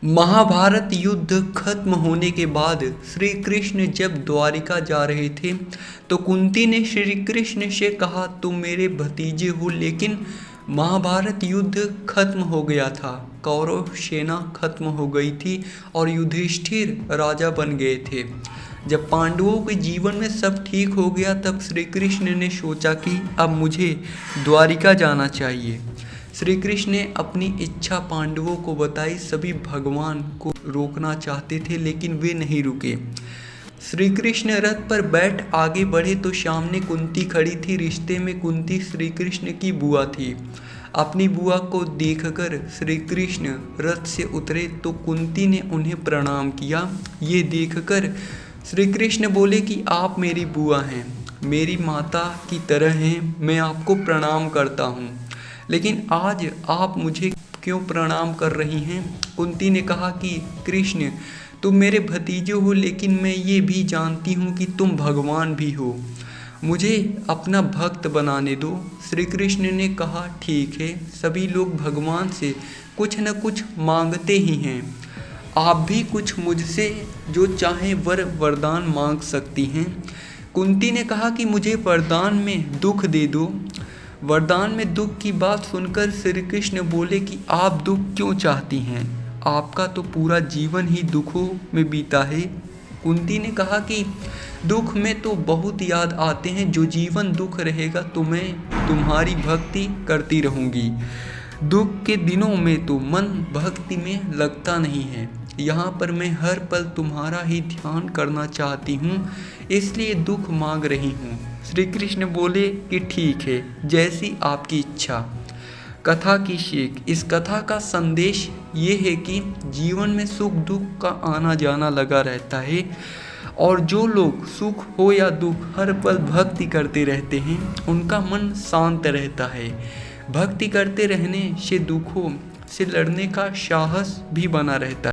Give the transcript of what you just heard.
महाभारत युद्ध खत्म होने के बाद श्री कृष्ण जब द्वारिका जा रहे थे तो कुंती ने श्री कृष्ण से कहा, तुम मेरे भतीजे हो। लेकिन महाभारत युद्ध खत्म हो गया था, कौरव सेना खत्म हो गई थी और युधिष्ठिर राजा बन गए थे। जब पांडवों के जीवन में सब ठीक हो गया तब श्री कृष्ण ने सोचा कि अब मुझे द्वारिका जाना चाहिए। श्री कृष्ण ने अपनी इच्छा पांडवों को बताई। सभी भगवान को रोकना चाहते थे लेकिन वे नहीं रुके। श्री कृष्ण रथ पर बैठ आगे बढ़े तो सामने कुंती खड़ी थी। रिश्ते में कुंती श्री कृष्ण की बुआ थी। अपनी बुआ को देखकर श्री कृष्ण रथ से उतरे तो कुंती ने उन्हें प्रणाम किया। ये देखकर श्री कृष्ण बोले कि आप मेरी बुआ हैं, मेरी माता की तरह हैं, मैं आपको प्रणाम करता हूँ। लेकिन आज आप मुझे क्यों प्रणाम कर रही हैं? कुंती ने कहा कि कृष्ण, तुम मेरे भतीजे हो लेकिन मैं ये भी जानती हूँ कि तुम भगवान भी हो, मुझे अपना भक्त बनाने दो। श्री कृष्ण ने कहा, ठीक है, सभी लोग भगवान से कुछ न कुछ मांगते ही हैं, आप भी कुछ मुझसे जो चाहें वरदान मांग सकती हैं। कुंती ने कहा कि मुझे वरदान में दुख दे दो। वरदान में दुख की बात सुनकर श्री कृष्ण बोले कि आप दुख क्यों चाहती हैं? आपका तो पूरा जीवन ही दुखों में बीता है। कुंती ने कहा कि दुख में तो बहुत याद आते हैं, जो जीवन दुख रहेगा तो मैं तुम्हारी भक्ति करती रहूँगी। दुख के दिनों में तो मन भक्ति में लगता नहीं है। यहाँ पर मैं हर पल तुम्हारा ही ध्यान करना चाहती हूँ, इसलिए दुख मांग रही हूँ। श्री कृष्ण बोले कि ठीक है, जैसी आपकी इच्छा। कथा की सीख। इस कथा का संदेश ये है कि जीवन में सुख दुख का आना जाना लगा रहता है और जो लोग सुख हो या दुख हर पल भक्ति करते रहते हैं उनका मन शांत रहता है। भक्ति करते रहने से दुखों से लड़ने का साहस भी बना रहता है।